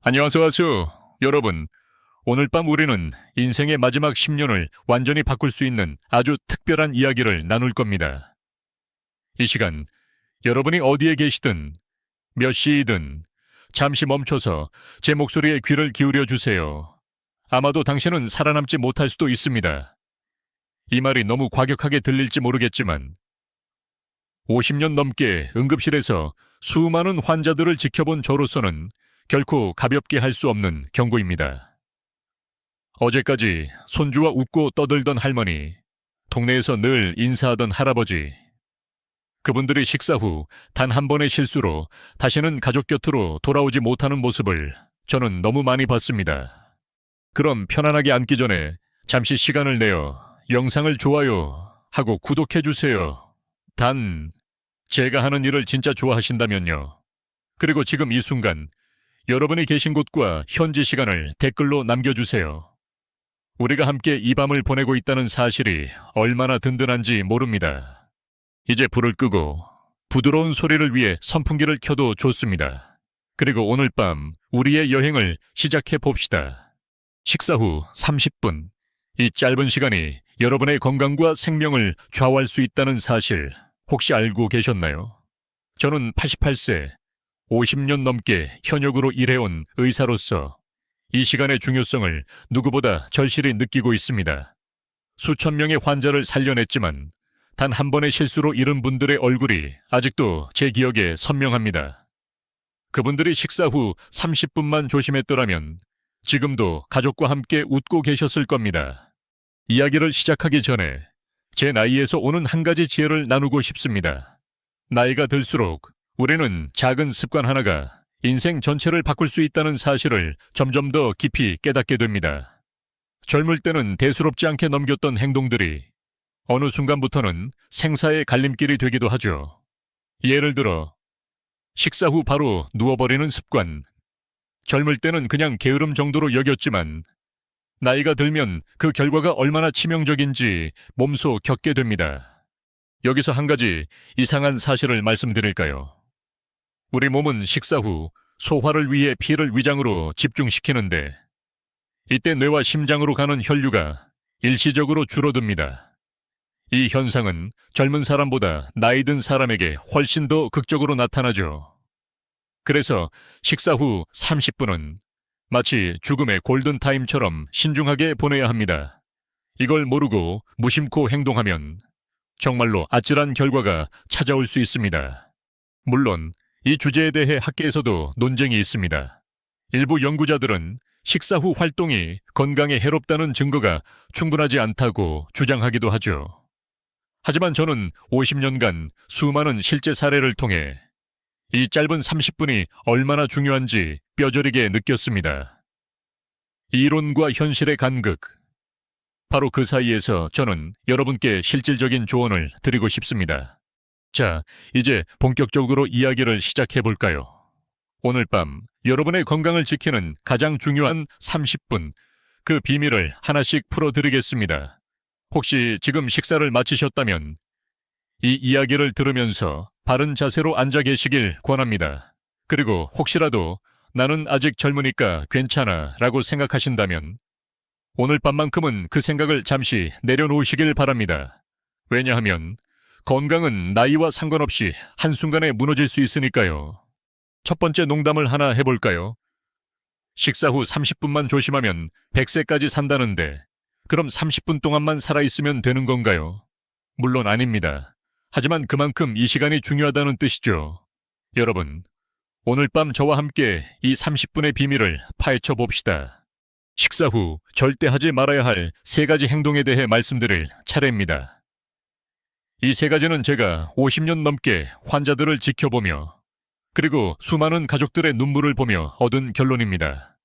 안녕하세요. 여러분, 오늘 밤 우리는 인생의 마지막 10년을 완전히 바꿀 수 있는 아주 특별한 이야기를 나눌 겁니다. 이 시간, 여러분이 어디에 계시든, 몇 시이든, 잠시 멈춰서 제 목소리에 귀를 기울여 주세요. 아마도 당신은 살아남지 못할 수도 있습니다. 이 말이 너무 과격하게 들릴지 모르겠지만, 50년 넘게 응급실에서 수많은 환자들을 지켜본 저로서는 결코 가볍게 할 수 없는 경고입니다. 어제까지 손주와 웃고 떠들던 할머니, 동네에서 늘 인사하던 할아버지, 그분들이 식사 후 단 한 번의 실수로 다시는 가족 곁으로 돌아오지 못하는 모습을 저는 너무 많이 봤습니다. 그럼 편안하게 앉기 전에 잠시 시간을 내어 영상을 좋아요 하고 구독해주세요. 단, 제가 하는 일을 진짜 좋아하신다면요. 그리고 지금 이 순간 여러분이 계신 곳과 현지 시간을 댓글로 남겨주세요. 우리가 함께 이 밤을 보내고 있다는 사실이 얼마나 든든한지 모릅니다. 이제 불을 끄고 부드러운 소리를 위해 선풍기를 켜도 좋습니다. 그리고 오늘 밤 우리의 여행을 시작해 봅시다. 식사 후 30분, 이 짧은 시간이 여러분의 건강과 생명을 좌우할 수 있다는 사실 혹시 알고 계셨나요? 저는 88세, 50년 넘게 현역으로 일해온 의사로서 이 시간의 중요성을 누구보다 절실히 느끼고 있습니다. 수천 명의 환자를 살려냈지만 단 한 번의 실수로 잃은 분들의 얼굴이 아직도 제 기억에 선명합니다. 그분들이 식사 후 30분만 조심했더라면 지금도 가족과 함께 웃고 계셨을 겁니다. 이야기를 시작하기 전에 제 나이에서 오는 한 가지 지혜를 나누고 싶습니다. 나이가 들수록 우리는 작은 습관 하나가 인생 전체를 바꿀 수 있다는 사실을 점점 더 깊이 깨닫게 됩니다. 젊을 때는 대수롭지 않게 넘겼던 행동들이 어느 순간부터는 생사의 갈림길이 되기도 하죠. 예를 들어 식사 후 바로 누워버리는 습관. 젊을 때는 그냥 게으름 정도로 여겼지만 나이가 들면 그 결과가 얼마나 치명적인지 몸소 겪게 됩니다. 여기서 한 가지 이상한 사실을 말씀드릴까요? 우리 몸은 식사 후 소화를 위해 피를 위장으로 집중시키는데 이때 뇌와 심장으로 가는 혈류가 일시적으로 줄어듭니다. 이 현상은 젊은 사람보다 나이 든 사람에게 훨씬 더 극적으로 나타나죠. 그래서 식사 후 30분은 마치 죽음의 골든타임처럼 신중하게 보내야 합니다. 이걸 모르고 무심코 행동하면 정말로 아찔한 결과가 찾아올 수 있습니다. 물론 이 주제에 대해 학계에서도 논쟁이 있습니다. 일부 연구자들은 식사 후 활동이 건강에 해롭다는 증거가 충분하지 않다고 주장하기도 하죠. 하지만 저는 50년간 수많은 실제 사례를 통해 이 짧은 30분이 얼마나 중요한지 뼈저리게 느꼈습니다. 이론과 현실의 간극. 바로 그 사이에서 저는 여러분께 실질적인 조언을 드리고 싶습니다. 자, 이제 본격적으로 이야기를 시작해 볼까요? 오늘 밤 여러분의 건강을 지키는 가장 중요한 30분, 그 비밀을 하나씩 풀어드리겠습니다. 혹시 지금 식사를 마치셨다면 이 이야기를 들으면서 바른 자세로 앉아 계시길 권합니다. 그리고 혹시라도 나는 아직 젊으니까 괜찮아 라고 생각하신다면 오늘 밤만큼은 그 생각을 잠시 내려놓으시길 바랍니다. 왜냐하면 건강은 나이와 상관없이 한순간에 무너질 수 있으니까요. 첫 번째 농담을 하나 해볼까요? 식사 후 30분만 조심하면 100세까지 산다는데 그럼 30분 동안만 살아있으면 되는 건가요? 물론 아닙니다. 하지만 그만큼 이 시간이 중요하다는 뜻이죠. 여러분, 오늘 밤 저와 함께 이 30분의 비밀을 파헤쳐 봅시다. 식사 후 절대 하지 말아야 할 3가지 행동에 대해 말씀드릴 차례입니다. 이 3가지는 제가 50년 넘게 환자들을 지켜보며 그리고 수많은 가족들의 눈물을 보며 얻은 결론입니다.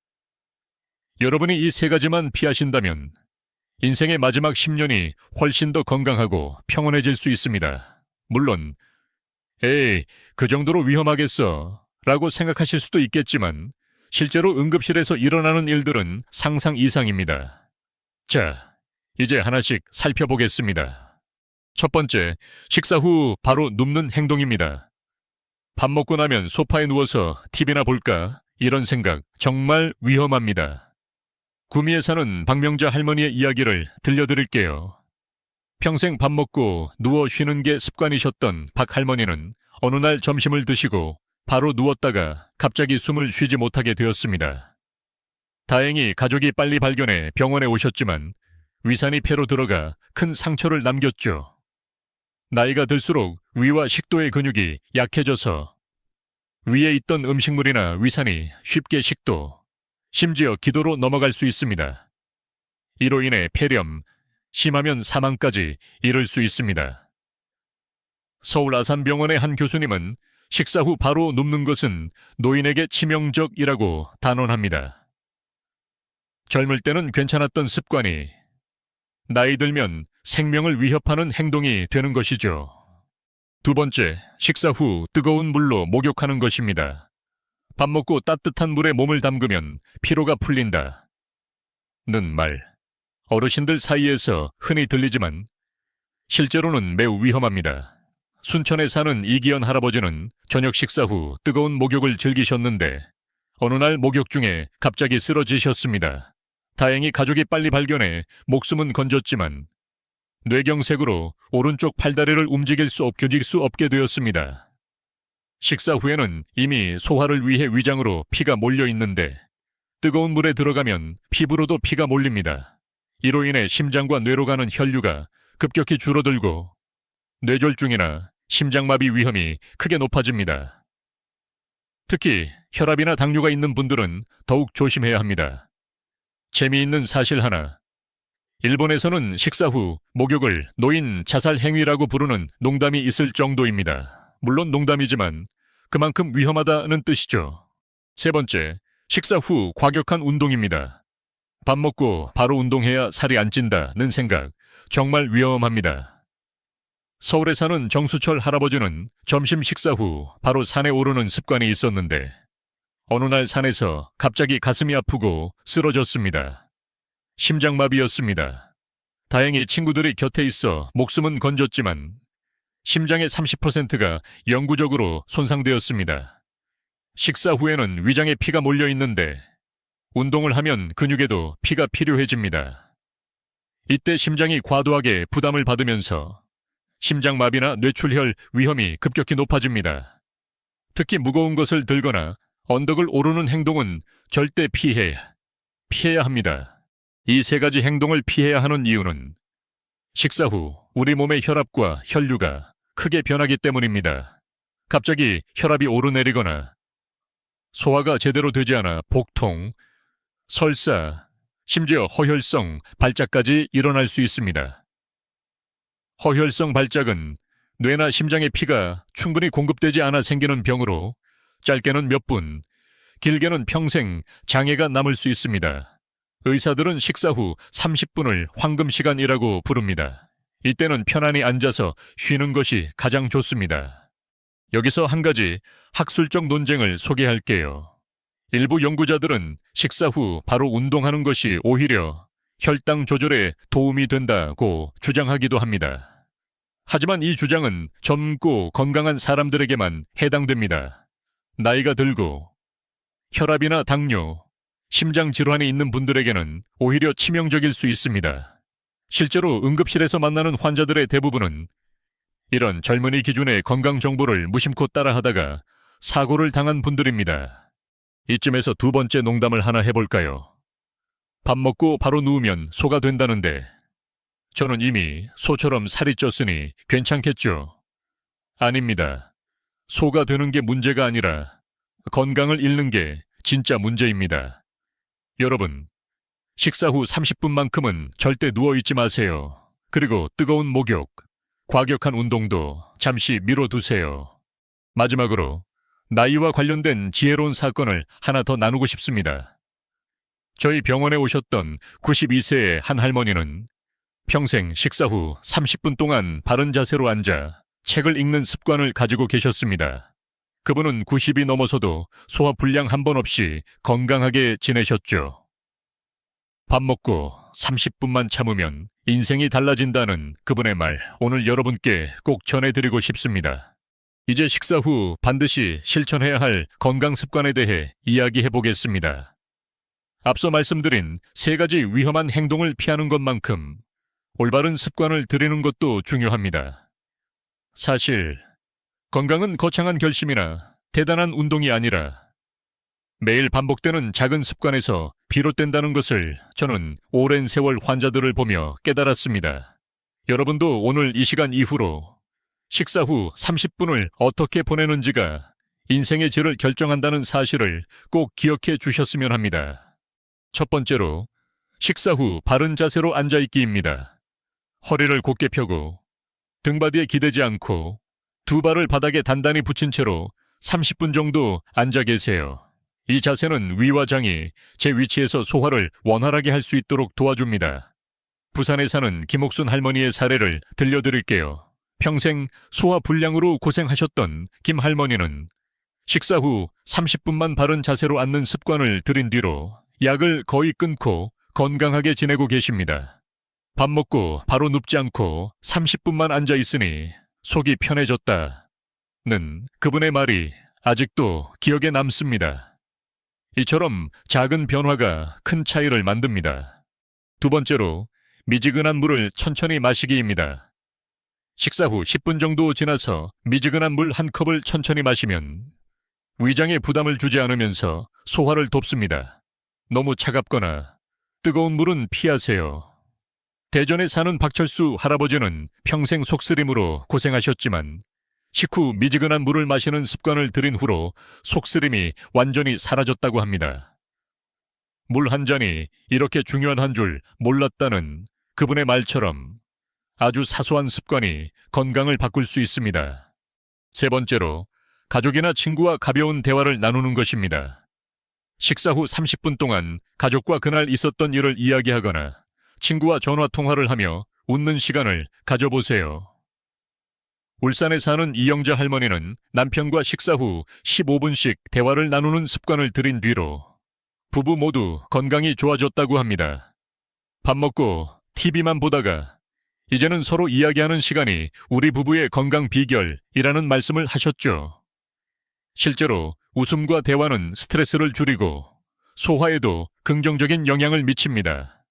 여러분이 이 3가지만 피하신다면 인생의 마지막 10년이 훨씬 더 건강하고 평온해질 수 있습니다. 물론 에이, 그 정도로 위험하겠어 라고 생각하실 수도 있겠지만 실제로 응급실에서 일어나는 일들은 상상 이상입니다. 자, 이제 하나씩 살펴보겠습니다. 첫 번째, 식사 후 바로 눕는 행동입니다. 밥 먹고 나면 소파에 누워서 TV나 볼까? 이런 생각 정말 위험합니다. 구미에 사는 박명자 할머니의 이야기를 들려드릴게요. 평생 밥 먹고 누워 쉬는 게 습관이셨던 박 할머니는 어느 날 점심을 드시고 바로 누웠다가 갑자기 숨을 쉬지 못하게 되었습니다. 다행히 가족이 빨리 발견해 병원에 오셨지만 위산이 폐로 들어가 큰 상처를 남겼죠. 나이가 들수록 위와 식도의 근육이 약해져서 위에 있던 음식물이나 위산이 쉽게 식도, 심지어 기도로 넘어갈 수 있습니다. 이로 인해 폐렴, 심하면 사망까지 이를 수 있습니다. 서울 아산병원의 한 교수님은 식사 후 바로 눕는 것은 노인에게 치명적이라고 단언합니다. 젊을 때는 괜찮았던 습관이 나이 들면 생명을 위협하는 행동이 되는 것이죠. 두 번째, 식사 후 뜨거운 물로 목욕하는 것입니다. 밥 먹고 따뜻한 물에 몸을 담그면 피로가 풀린다. 는 말. 어르신들 사이에서 흔히 들리지만 실제로는 매우 위험합니다. 순천에 사는 이기현 할아버지는 저녁 식사 후 뜨거운 목욕을 즐기셨는데 어느 날 목욕 중에 갑자기 쓰러지셨습니다. 다행히 가족이 빨리 발견해 목숨은 건졌지만 뇌경색으로 오른쪽 팔다리를 움직일 수 없게 되었습니다. 식사 후에는 이미 소화를 위해 위장으로 피가 몰려 있는데 뜨거운 물에 들어가면 피부로도 피가 몰립니다. 이로 인해 심장과 뇌로 가는 혈류가 급격히 줄어들고 뇌졸중이나 심장마비 위험이 크게 높아집니다. 특히 혈압이나 당뇨가 있는 분들은 더욱 조심해야 합니다. 재미있는 사실 하나. 일본에서는 식사 후 목욕을 노인 자살 행위라고 부르는 농담이 있을 정도입니다. 물론 농담이지만 그만큼 위험하다는 뜻이죠. 세 번째, 식사 후 과격한 운동입니다. 밥 먹고 바로 운동해야 살이 안 찐다는 생각 정말 위험합니다. 서울에 사는 정수철 할아버지는 점심 식사 후 바로 산에 오르는 습관이 있었는데 어느 날 산에서 갑자기 가슴이 아프고 쓰러졌습니다. 심장마비였습니다. 다행히 친구들이 곁에 있어 목숨은 건졌지만 심장의 30%가 영구적으로 손상되었습니다. 식사 후에는 위장에 피가 몰려 있는데 운동을 하면 근육에도 피가 필요해집니다. 이때 심장이 과도하게 부담을 받으면서 심장마비나 뇌출혈 위험이 급격히 높아집니다. 특히 무거운 것을 들거나 언덕을 오르는 행동은 절대 피해야 합니다. 이 세 가지 행동을 피해야 하는 이유는 식사 후 우리 몸의 혈압과 혈류가 크게 변하기 때문입니다. 갑자기 혈압이 오르내리거나 소화가 제대로 되지 않아 복통, 설사, 심지어 허혈성 발작까지 일어날 수 있습니다. 허혈성 발작은 뇌나 심장에 피가 충분히 공급되지 않아 생기는 병으로 짧게는 몇 분, 길게는 평생 장애가 남을 수 있습니다. 의사들은 식사 후 30분을 황금시간이라고 부릅니다. 이때는 편안히 앉아서 쉬는 것이 가장 좋습니다. 여기서 한 가지 학술적 논쟁을 소개할게요. 일부 연구자들은 식사 후 바로 운동하는 것이 오히려 혈당 조절에 도움이 된다고 주장하기도 합니다. 하지만 이 주장은 젊고 건강한 사람들에게만 해당됩니다. 나이가 들고 혈압이나 당뇨, 심장 질환이 있는 분들에게는 오히려 치명적일 수 있습니다. 실제로 응급실에서 만나는 환자들의 대부분은 이런 젊은이 기준의 건강 정보를 무심코 따라하다가 사고를 당한 분들입니다. 이쯤에서 두 번째 농담을 하나 해볼까요? 밥 먹고 바로 누우면 소가 된다는데 저는 이미 소처럼 살이 쪘으니 괜찮겠죠? 아닙니다. 소가 되는 게 문제가 아니라 건강을 잃는 게 진짜 문제입니다. 여러분, 식사 후 30분만큼은 절대 누워있지 마세요. 그리고 뜨거운 목욕, 과격한 운동도 잠시 미뤄두세요. 마지막으로 나이와 관련된 지혜로운 사건을 하나 더 나누고 싶습니다. 저희 병원에 오셨던 92세의 한 할머니는 평생 식사 후 30분 동안 바른 자세로 앉아 책을 읽는 습관을 가지고 계셨습니다. 그분은 90이 넘어서도 소화 불량 한 번 없이 건강하게 지내셨죠. 밥 먹고 30분만 참으면 인생이 달라진다는 그분의 말, 오늘 여러분께 꼭 전해드리고 싶습니다. 이제 식사 후 반드시 실천해야 할 건강 습관에 대해 이야기해 보겠습니다. 앞서 말씀드린 3가지 위험한 행동을 피하는 것만큼 올바른 습관을 들이는 것도 중요합니다. 사실 건강은 거창한 결심이나 대단한 운동이 아니라 매일 반복되는 작은 습관에서 비롯된다는 것을 저는 오랜 세월 환자들을 보며 깨달았습니다. 여러분도 오늘 이 시간 이후로 식사 후 30분을 어떻게 보내는지가 인생의 질을 결정한다는 사실을 꼭 기억해 주셨으면 합니다. 첫 번째로 식사 후 바른 자세로 앉아있기입니다. 허리를 곧게 펴고 등바디에 기대지 않고 2발을 바닥에 단단히 붙인 채로 30분 정도 앉아 계세요. 이 자세는 위와 장이 제 위치에서 소화를 원활하게 할 수 있도록 도와줍니다. 부산에 사는 김옥순 할머니의 사례를 들려드릴게요. 평생 소화불량으로 고생하셨던 김 할머니는 식사 후 30분만 바른 자세로 앉는 습관을 들인 뒤로 약을 거의 끊고 건강하게 지내고 계십니다. 밥 먹고 바로 눕지 않고 30분만 앉아 있으니 속이 편해졌다는 그분의 말이 아직도 기억에 남습니다. 이처럼 작은 변화가 큰 차이를 만듭니다. 두 번째로 미지근한 물을 천천히 마시기입니다. 식사 후 10분 정도 지나서 미지근한 물 1컵을 천천히 마시면 위장에 부담을 주지 않으면서 소화를 돕습니다. 너무 차갑거나 뜨거운 물은 피하세요. 대전에 사는 박철수 할아버지는 평생 속쓰림으로 고생하셨지만 식후 미지근한 물을 마시는 습관을 들인 후로 속쓰림이 완전히 사라졌다고 합니다. 물 한 잔이 이렇게 중요한 한 줄 몰랐다는 그분의 말처럼 아주 사소한 습관이 건강을 바꿀 수 있습니다. 세 번째로 가족이나 친구와 가벼운 대화를 나누는 것입니다. 식사 후 30분 동안 가족과 그날 있었던 일을 이야기하거나 친구와 전화 통화를 하며 웃는 시간을 가져보세요. 울산에 사는 이영자 할머니는 남편과 식사 후 15분씩 대화를 나누는 습관을 들인 뒤로 부부 모두 건강이 좋아졌다고 합니다. 밥 먹고 TV만 보다가 이제는 서로 이야기하는 시간이 우리 부부의 건강 비결이라는 말씀을 하셨죠. 실제로 웃음과 대화는 스트레스를 줄이고 소화에도 긍정적인 영향을 미칩니다.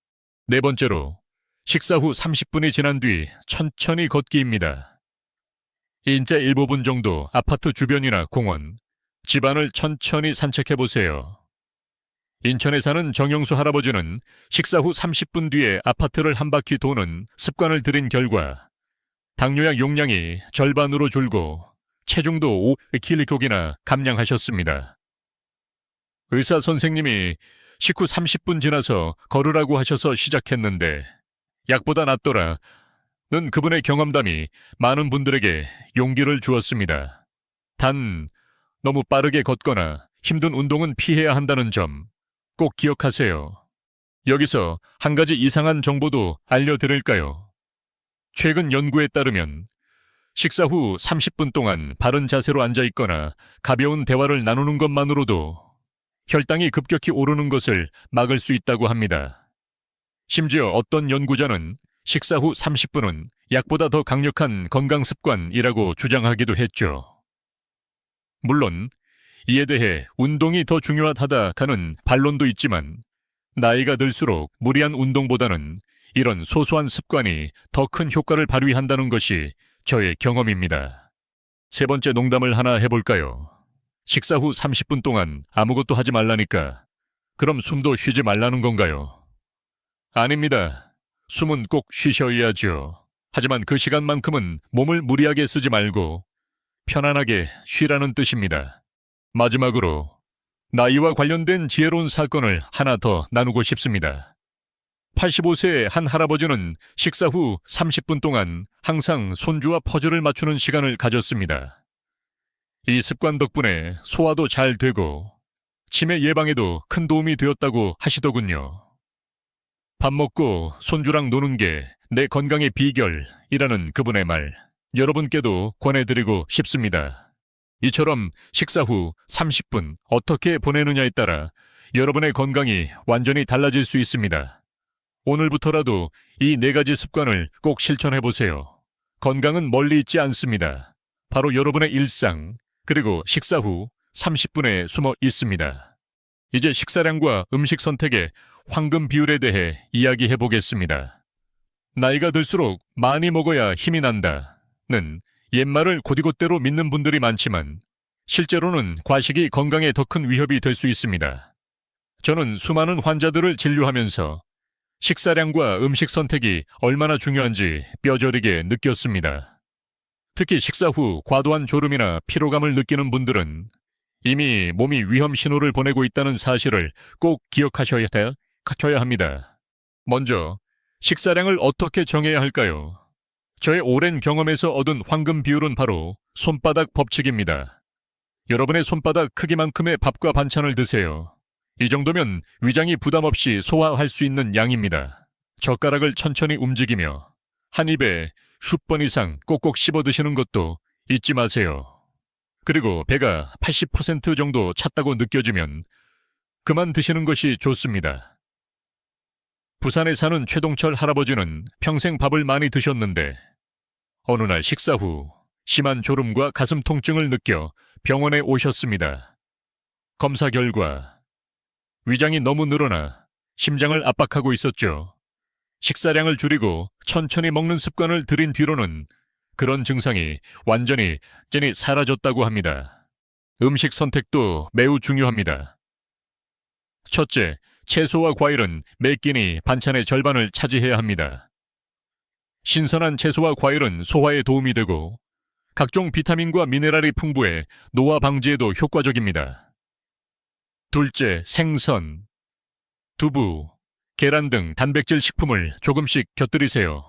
네 번째로 식사 후 30분이 지난 뒤 천천히 걷기입니다. 인제 15분 정도 아파트 주변이나 공원, 집안을 천천히 산책해보세요. 인천에 사는 정영수 할아버지는 식사 후 30분 뒤에 아파트를 한 바퀴 도는 습관을 들인 결과 당뇨약 용량이 절반으로 줄고 체중도 5kg이나 감량하셨습니다. 의사 선생님이 식후 30분 지나서 걸으라고 하셔서 시작했는데 약보다 낫더라. 는 그분의 경험담이 많은 분들에게 용기를 주었습니다. 단, 너무 빠르게 걷거나 힘든 운동은 피해야 한다는 점 꼭 기억하세요. 여기서 한 가지 이상한 정보도 알려드릴까요? 최근 연구에 따르면 식사 후 30분 동안 바른 자세로 앉아 있거나 가벼운 대화를 나누는 것만으로도 혈당이 급격히 오르는 것을 막을 수 있다고 합니다. 심지어 어떤 연구자는 식사 후 30분은 약보다 더 강력한 건강 습관이라고 주장하기도 했죠. 물론 이에 대해 운동이 더 중요하다는 반론도 있지만 나이가 들수록 무리한 운동보다는 이런 소소한 습관이 더 큰 효과를 발휘한다는 것이 저의 경험입니다. 세 번째 농담을 하나 해볼까요? 식사 후 30분 동안 아무것도 하지 말라니까 그럼 숨도 쉬지 말라는 건가요? 아닙니다. 숨은 꼭 쉬셔야죠. 하지만 그 시간만큼은 몸을 무리하게 쓰지 말고 편안하게 쉬라는 뜻입니다. 마지막으로 나이와 관련된 지혜로운 사건을 하나 더 나누고 싶습니다. 85세의 한 할아버지는 식사 후 30분 동안 항상 손주와 퍼즐을 맞추는 시간을 가졌습니다. 이 습관 덕분에 소화도 잘 되고 치매 예방에도 큰 도움이 되었다고 하시더군요. 밥 먹고 손주랑 노는 게 내 건강의 비결이라는 그분의 말, 여러분께도 권해드리고 싶습니다. 이처럼 식사 후 30분 어떻게 보내느냐에 따라 여러분의 건강이 완전히 달라질 수 있습니다. 오늘부터라도 이 4가지 습관을 꼭 실천해보세요. 건강은 멀리 있지 않습니다. 바로 여러분의 일상, 그리고 식사 후 30분에 숨어 있습니다. 이제 식사량과 음식 선택의 황금 비율에 대해 이야기해 보겠습니다. 나이가 들수록 많이 먹어야 힘이 난다는 옛말을 곧이곧대로 믿는 분들이 많지만 실제로는 과식이 건강에 더 큰 위협이 될 수 있습니다. 저는 수많은 환자들을 진료하면서 식사량과 음식 선택이 얼마나 중요한지 뼈저리게 느꼈습니다. 특히 식사 후 과도한 졸음이나 피로감을 느끼는 분들은 이미 몸이 위험 신호를 보내고 있다는 사실을 꼭 기억하셔야 합니다. 먼저 식사량을 어떻게 정해야 할까요? 저의 오랜 경험에서 얻은 황금 비율은 바로 손바닥 법칙입니다. 여러분의 손바닥 크기만큼의 밥과 반찬을 드세요. 이 정도면 위장이 부담 없이 소화할 수 있는 양입니다. 젓가락을 천천히 움직이며 한 입에 数번 이상 꼭꼭 씹어 드시는 것도 잊지 마세요. 그리고 배가 80% 정도 찼다고 느껴지면 그만 드시는 것이 좋습니다. 부산에 사는 최동철 할아버지는 평생 밥을 많이 드셨는데 어느 날 식사 후 심한 졸음과 가슴 통증을 느껴 병원에 오셨습니다. 검사 결과 위장이 너무 늘어나 심장을 압박하고 있었죠. 식사량을 줄이고 천천히 먹는 습관을 들인 뒤로는 그런 증상이 완전히 사라졌다고 합니다. 음식 선택도 매우 중요합니다. 첫째, 채소와 과일은 매 끼니 반찬의 절반을 차지해야 합니다. 신선한 채소와 과일은 소화에 도움이 되고 각종 비타민과 미네랄이 풍부해 노화 방지에도 효과적입니다. 둘째, 생선, 두부, 계란 등 단백질 식품을 조금씩 곁들이세요.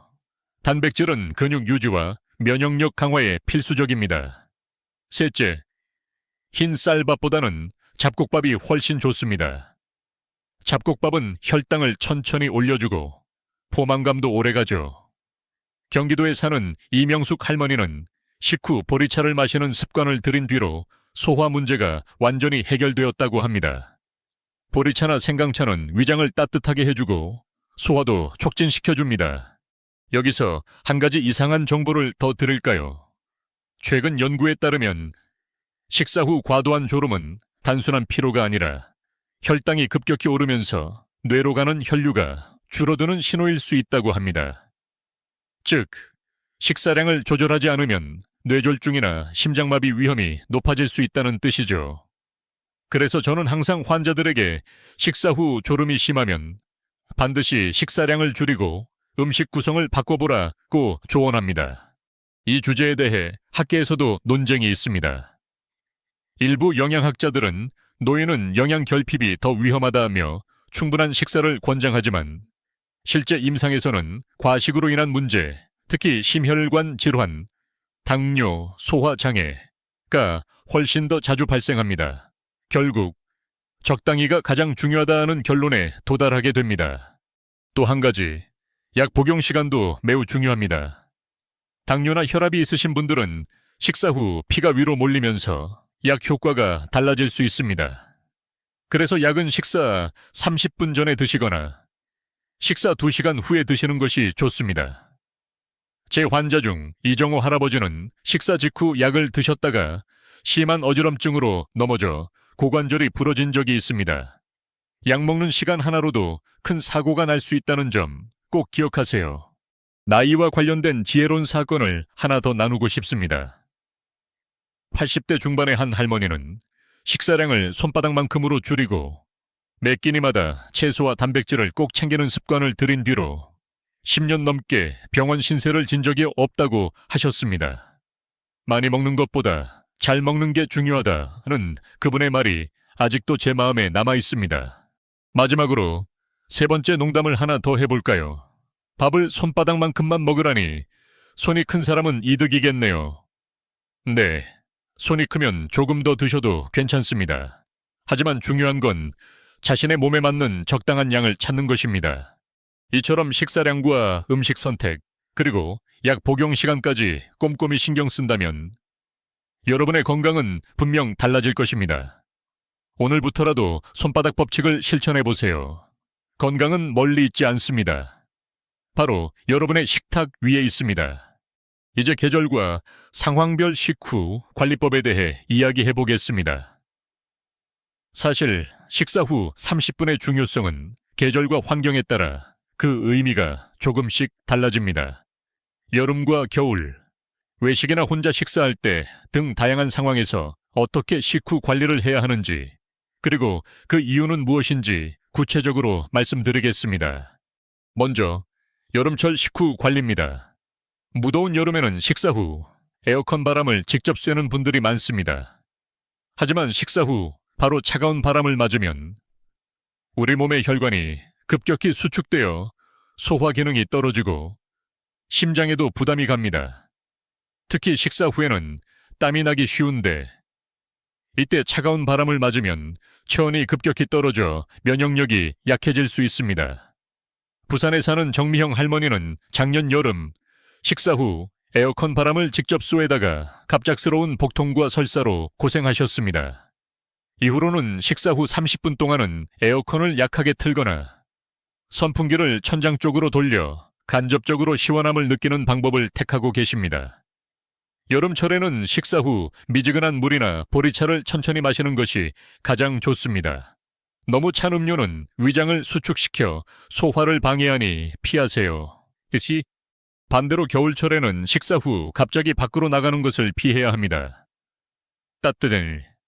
단백질은 근육 유지와 면역력 강화에 필수적입니다. 셋째, 흰 쌀밥보다는 잡곡밥이 훨씬 좋습니다. 잡곡밥은 혈당을 천천히 올려주고 포만감도 오래가죠. 경기도에 사는 이명숙 할머니는 식후 보리차를 마시는 습관을 들인 뒤로 소화 문제가 완전히 해결되었다고 합니다. 보리차나 생강차는 위장을 따뜻하게 해주고 소화도 촉진시켜줍니다. 여기서 한 가지 이상한 정보를 더 드릴까요? 최근 연구에 따르면 식사 후 과도한 졸음은 단순한 피로가 아니라 혈당이 급격히 오르면서 뇌로 가는 혈류가 줄어드는 신호일 수 있다고 합니다. 즉, 식사량을 조절하지 않으면 뇌졸중이나 심장마비 위험이 높아질 수 있다는 뜻이죠. 그래서 저는 항상 환자들에게 식사 후 졸음이 심하면 반드시 식사량을 줄이고 음식 구성을 바꿔보라고 조언합니다. 이 주제에 대해 학계에서도 논쟁이 있습니다. 일부 영양학자들은 노인은 영양 결핍이 더 위험하다며 충분한 식사를 권장하지만 실제 임상에서는 과식으로 인한 문제, 특히 심혈관 질환, 당뇨, 소화장애가 훨씬 더 자주 발생합니다. 결국 적당히가 가장 중요하다는 결론에 도달하게 됩니다. 또 한 가지, 약 복용 시간도 매우 중요합니다. 당뇨나 혈압이 있으신 분들은 식사 후 피가 위로 몰리면서 약 효과가 달라질 수 있습니다. 그래서 약은 식사 30분 전에 드시거나 식사 2시간 후에 드시는 것이 좋습니다. 제 환자 중 이정호 할아버지는 식사 직후 약을 드셨다가 심한 어지럼증으로 넘어져 고관절이 부러진 적이 있습니다. 약 먹는 시간 하나로도 큰 사고가 날 수 있다는 점 꼭 기억하세요. 나이와 관련된 지혜로운 사건을 하나 더 나누고 싶습니다. 80대 중반의 한 할머니는 식사량을 손바닥만큼으로 줄이고 매 끼니마다 채소와 단백질을 꼭 챙기는 습관을 들인 뒤로 10년 넘게 병원 신세를 진 적이 없다고 하셨습니다. 많이 먹는 것보다 잘 먹는 게 중요하다는 그분의 말이 아직도 제 마음에 남아 있습니다. 마지막으로 세 번째 농담을 하나 더 해볼까요? 밥을 손바닥만큼만 먹으라니 손이 큰 사람은 이득이겠네요. 네, 손이 크면 조금 더 드셔도 괜찮습니다. 하지만 중요한 건 자신의 몸에 맞는 적당한 양을 찾는 것입니다. 이처럼 식사량과 음식 선택, 그리고 약 복용 시간까지 꼼꼼히 신경 쓴다면 여러분의 건강은 분명 달라질 것입니다. 오늘부터라도 손바닥 법칙을 실천해보세요. 건강은 멀리 있지 않습니다. 바로 여러분의 식탁 위에 있습니다. 이제 계절과 상황별 식후 관리법에 대해 이야기해 보겠습니다. 사실 식사 후 30분의 중요성은 계절과 환경에 따라 그 의미가 조금씩 달라집니다. 여름과 겨울, 외식이나 혼자 식사할 때 등 다양한 상황에서 어떻게 식후 관리를 해야 하는지, 그리고 그 이유는 무엇인지 구체적으로 말씀드리겠습니다. 먼저 여름철 식후 관리입니다. 무더운 여름에는 식사 후 에어컨 바람을 직접 쐬는 분들이 많습니다. 하지만 식사 후 바로 차가운 바람을 맞으면 우리 몸의 혈관이 급격히 수축되어 소화 기능이 떨어지고 심장에도 부담이 갑니다. 특히 식사 후에는 땀이 나기 쉬운데 이때 차가운 바람을 맞으면 체온이 급격히 떨어져 면역력이 약해질 수 있습니다. 부산에 사는 정미형 할머니는 작년 여름 식사 후 에어컨 바람을 직접 쏘에다가 갑작스러운 복통과 설사로 고생하셨습니다. 이후로는 식사 후 30분 동안은 에어컨을 약하게 틀거나 선풍기를 천장 쪽으로 돌려 간접적으로 시원함을 느끼는 방법을 택하고 계십니다. 여름철에는 식사 후 미지근한 물이나 보리차를 천천히 마시는 것이 가장 좋습니다. 너무 찬 음료는 위장을 수축시켜 소화를 방해하니 피하세요. 특히 반대로 겨울철에는 식사 후 갑자기 밖으로 나가는 것을 피해야 합니다.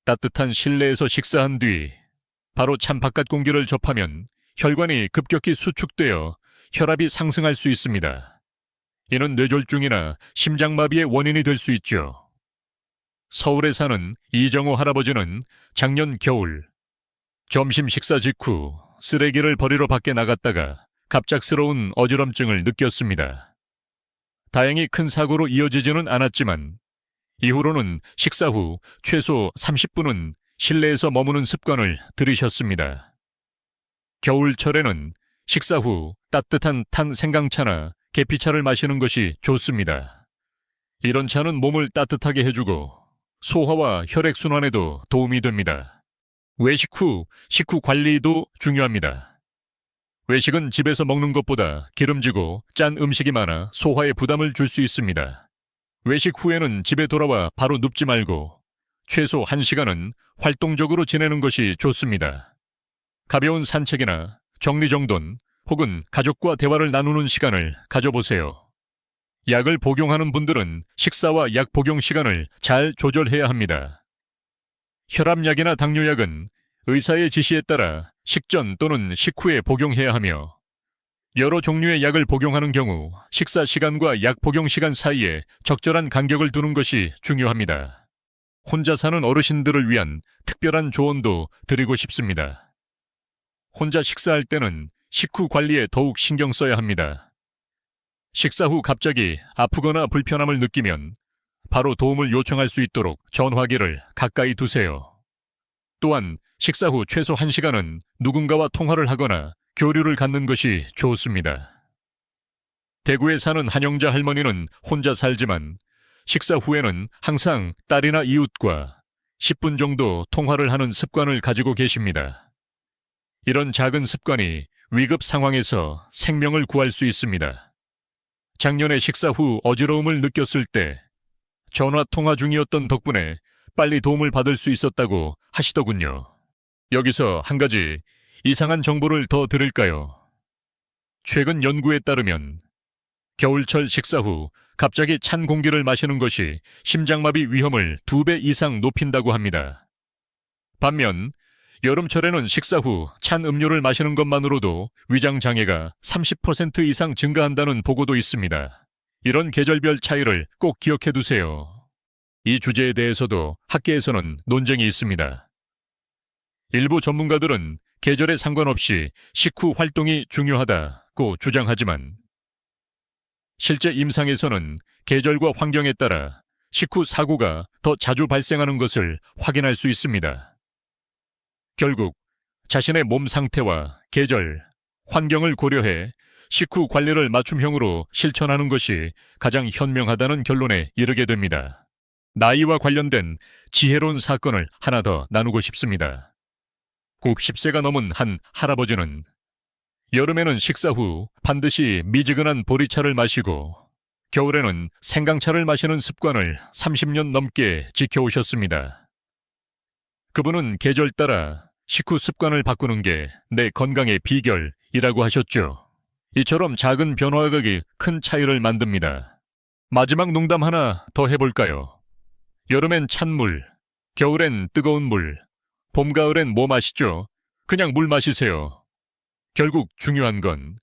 따뜻한 실내에서 식사한 뒤 바로 찬 바깥 공기를 접하면 혈관이 급격히 수축되어 혈압이 상승할 수 있습니다. 이는 뇌졸중이나 심장마비의 원인이 될 수 있죠. 서울에 사는 이정호 할아버지는 작년 겨울 점심 식사 직후 쓰레기를 버리러 밖에 나갔다가 갑작스러운 어지럼증을 느꼈습니다. 다행히 큰 사고로 이어지지는 않았지만 이후로는 식사 후 최소 30분은 실내에서 머무는 습관을 들이셨습니다. 겨울철에는 식사 후 따뜻한 탄 생강차나 계피차를 마시는 것이 좋습니다. 이런 차는 몸을 따뜻하게 해주고 소화와 혈액순환에도 도움이 됩니다. 외식 후 식후 관리도 중요합니다. 외식은 집에서 먹는 것보다 기름지고 짠 음식이 많아 소화에 부담을 줄 수 있습니다. 외식 후에는 집에 돌아와 바로 눕지 말고 최소 1시간은 활동적으로 지내는 것이 좋습니다. 가벼운 산책이나 정리정돈 혹은 가족과 대화를 나누는 시간을 가져보세요. 약을 복용하는 분들은 식사와 약 복용 시간을 잘 조절해야 합니다. 혈압약이나 당뇨약은 의사의 지시에 따라 식전 또는 식후에 복용해야 하며 여러 종류의 약을 복용하는 경우 식사 시간과 약 복용 시간 사이에 적절한 간격을 두는 것이 중요합니다. 혼자 사는 어르신들을 위한 특별한 조언도 드리고 싶습니다. 혼자 식사할 때는 식후 관리에 더욱 신경 써야 합니다. 식사 후 갑자기 아프거나 불편함을 느끼면 바로 도움을 요청할 수 있도록 전화기를 가까이 두세요. 또한 식사 후 최소 1시간은 누군가와 통화를 하거나 교류를 갖는 것이 좋습니다. 대구에 사는 한영자 할머니는 혼자 살지만 식사 후에는 항상 딸이나 이웃과 10분 정도 통화를 하는 습관을 가지고 계십니다. 이런 작은 습관이 위급 상황에서 생명을 구할 수 있습니다. 작년에 식사 후 어지러움을 느꼈을 때 전화 통화 중이었던 덕분에 빨리 도움을 받을 수 있었다고 하시더군요. 여기서 한 가지 이상한 정보를 더 드릴까요? 최근 연구에 따르면 겨울철 식사 후 갑자기 찬 공기를 마시는 것이 심장마비 위험을 2배 이상 높인다고 합니다. 반면 여름철에는 식사 후 찬 음료를 마시는 것만으로도 위장 장애가 30% 이상 증가한다는 보고도 있습니다. 이런 계절별 차이를 꼭 기억해 두세요. 이 주제에 대해서도 학계에서는 논쟁이 있습니다. 일부 전문가들은 계절에 상관없이 식후 활동이 중요하다고 주장하지만 실제 임상에서는 계절과 환경에 따라 식후 사고가 더 자주 발생하는 것을 확인할 수 있습니다. 결국 자신의 몸 상태와 계절, 환경을 고려해 식후 관리를 맞춤형으로 실천하는 것이 가장 현명하다는 결론에 이르게 됩니다. 나이와 관련된 지혜로운 사건을 하나 더 나누고 싶습니다. 90세가 넘은 한 할아버지는 여름에는 식사 후 반드시 미지근한 보리차를 마시고 겨울에는 생강차를 마시는 습관을 30년 넘게 지켜오셨습니다. 그분은 계절 따라 식후 습관을 바꾸는 게 내 건강의 비결이라고 하셨죠. 이처럼 작은 변화가 큰 차이를 만듭니다. 마지막 농담 하나 더 해볼까요? 여름엔 찬물, 겨울엔 뜨거운 물, 봄, 가을엔 뭐 마시죠? 그냥 물 마시세요. 결국 중요한 건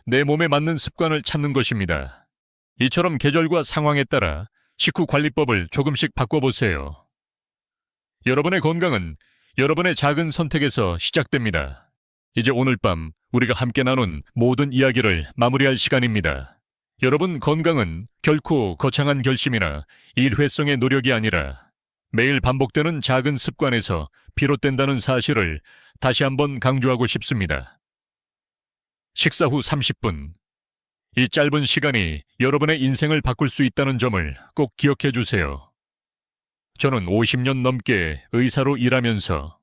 내 몸에 맞는 습관을 찾는 것입니다. 이처럼 계절과 상황에 따라 식후 관리법을 조금씩 바꿔보세요. 여러분의 건강은 여러분의 작은 선택에서 시작됩니다. 이제 오늘 밤 우리가 함께 나눈 모든 이야기를 마무리할 시간입니다. 여러분 건강은 결코 거창한 결심이나 일회성의 노력이 아니라 매일 반복되는 작은 습관에서 비롯된다는 사실을 다시 한번 강조하고 싶습니다. 식사 후 30분. 이 짧은 시간이 여러분의 인생을 바꿀 수 있다는 점을 꼭 기억해 주세요. 저는 50년 넘게 의사로 일하면서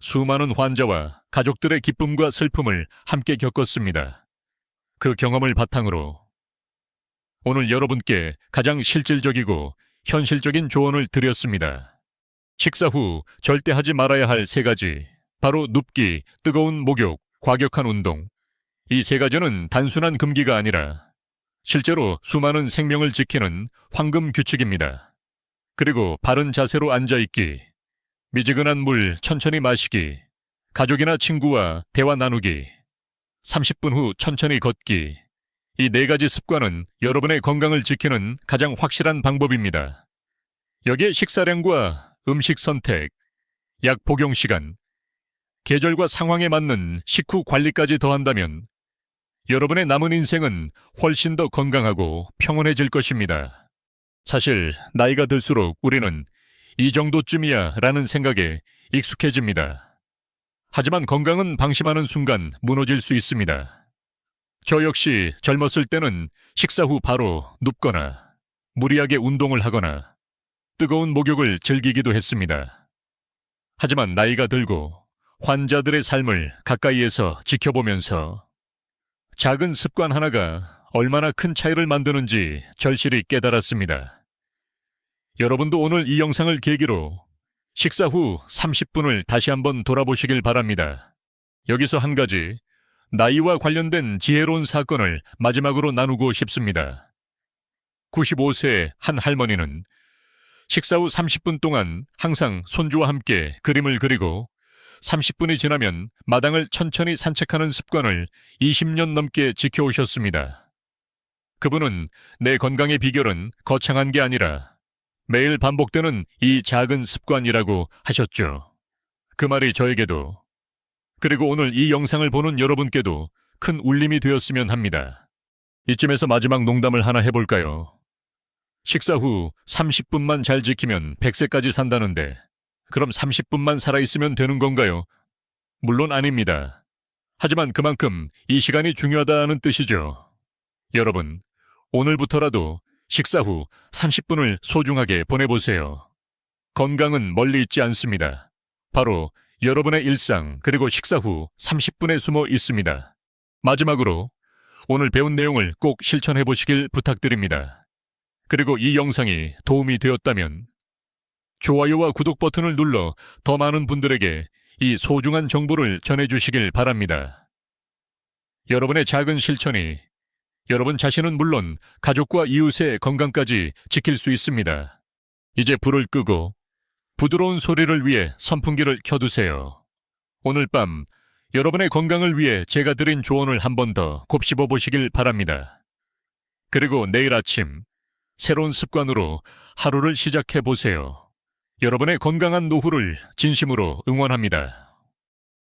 수많은 환자와 가족들의 기쁨과 슬픔을 함께 겪었습니다. 그 경험을 바탕으로 오늘 여러분께 가장 실질적이고 현실적인 조언을 드렸습니다. 식사 후 절대 하지 말아야 할 3가지, 바로 눕기, 뜨거운 목욕, 과격한 운동. 이 3가지는 단순한 금기가 아니라 실제로 수많은 생명을 지키는 황금 규칙입니다. 그리고 바른 자세로 앉아있기, 미지근한 물 천천히 마시기, 가족이나 친구와 대화 나누기, 30분 후 천천히 걷기. 이 4가지 습관은 여러분의 건강을 지키는 가장 확실한 방법입니다. 여기에 식사량과 음식 선택, 약 복용 시간, 계절과 상황에 맞는 식후 관리까지 더한다면 여러분의 남은 인생은 훨씬 더 건강하고 평온해질 것입니다. 사실 나이가 들수록 우리는 이 정도쯤이야 라는 생각에 익숙해집니다. 하지만 건강은 방심하는 순간 무너질 수 있습니다. 저 역시 젊었을 때는 식사 후 바로 눕거나 무리하게 운동을 하거나 뜨거운 목욕을 즐기기도 했습니다. 하지만 나이가 들고 환자들의 삶을 가까이에서 지켜보면서 작은 습관 하나가 얼마나 큰 차이를 만드는지 절실히 깨달았습니다. 여러분도 오늘 이 영상을 계기로 식사 후 30분을 다시 한번 돌아보시길 바랍니다. 여기서 한 가지 나이와 관련된 지혜로운 사건을 마지막으로 나누고 싶습니다. 95세 한 할머니는 식사 후 30분 동안 항상 손주와 함께 그림을 그리고 30분이 지나면 마당을 천천히 산책하는 습관을 20년 넘게 지켜오셨습니다. 그분은 내 건강의 비결은 거창한 게 아니라 매일 반복되는 이 작은 습관이라고 하셨죠. 그 말이 저에게도, 그리고 오늘 이 영상을 보는 여러분께도 큰 울림이 되었으면 합니다. 이쯤에서 마지막 농담을 하나 해볼까요? 식사 후 30분만 잘 지키면 100세까지 산다는데 그럼 30분만 살아있으면 되는 건가요? 물론 아닙니다. 하지만 그만큼 이 시간이 중요하다는 뜻이죠. 여러분, 오늘부터라도 식사 후 30분을 소중하게 보내보세요. 건강은 멀리 있지 않습니다. 바로 여러분의 일상 그리고 식사 후 30분에 숨어 있습니다. 마지막으로 오늘 배운 내용을 꼭 실천해 보시길 부탁드립니다. 그리고 이 영상이 도움이 되었다면 좋아요와 구독 버튼을 눌러 더 많은 분들에게 이 소중한 정보를 전해주시길 바랍니다. 여러분의 작은 실천이 여러분 자신은 물론 가족과 이웃의 건강까지 지킬 수 있습니다. 이제 불을 끄고 부드러운 소리를 위해 선풍기를 켜두세요. 오늘 밤 여러분의 건강을 위해 제가 드린 조언을 한 번 더 곱씹어 보시길 바랍니다. 그리고 내일 아침 새로운 습관으로 하루를 시작해 보세요. 여러분의 건강한 노후를 진심으로 응원합니다.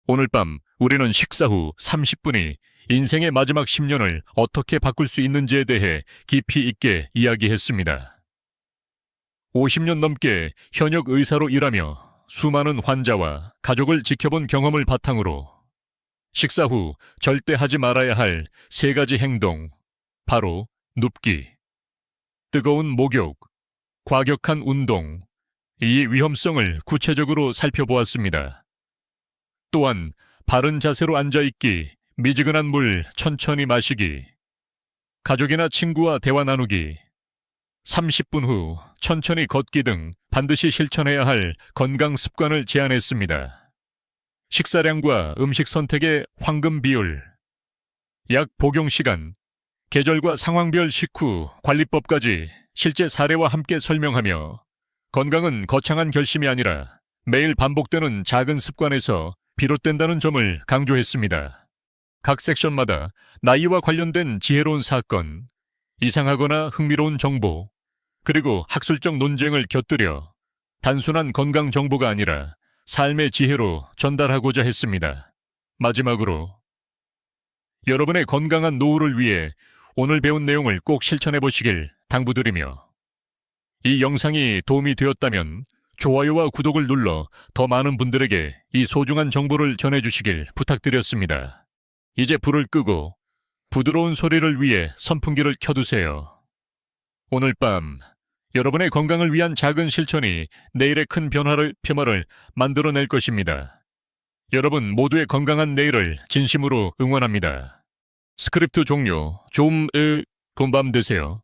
오늘 밤 우리는 식사 후 30분이 인생의 마지막 10년을 어떻게 바꿀 수 있는지에 대해 깊이 있게 이야기했습니다. 50년 넘게 현역 의사로 일하며 수많은 환자와 가족을 지켜본 경험을 바탕으로 식사 후 절대 하지 말아야 할 3가지 행동, 바로 눕기, 뜨거운 목욕, 과격한 운동, 이 위험성을 구체적으로 살펴보았습니다. 또한 바른 자세로 앉아있기, 미지근한 물 천천히 마시기, 가족이나 친구와 대화 나누기, 30분 후 천천히 걷기 등 반드시 실천해야 할 건강 습관을 제안했습니다. 식사량과 음식 선택의 황금 비율, 약 복용 시간, 계절과 상황별 식후 관리법까지 실제 사례와 함께 설명하며 건강은 거창한 결심이 아니라 매일 반복되는 작은 습관에서 비롯된다는 점을 강조했습니다. 각 섹션마다 나이와 관련된 지혜로운 사건, 이상하거나 흥미로운 정보, 그리고 학술적 논쟁을 곁들여 단순한 건강 정보가 아니라 삶의 지혜로 전달하고자 했습니다. 마지막으로 여러분의 건강한 노후를 위해 오늘 배운 내용을 꼭 실천해 보시길 당부드리며 이 영상이 도움이 되었다면 좋아요와 구독을 눌러 더 많은 분들에게 이 소중한 정보를 전해주시길 부탁드렸습니다. 이제 불을 끄고 부드러운 소리를 위해 선풍기를 켜두세요. 오늘 밤 여러분의 건강을 위한 작은 실천이 내일의 큰 변화를 만들어낼 것입니다. 여러분 모두의 건강한 내일을 진심으로 응원합니다. 스크립트 종료. 좋은 밤 되세요.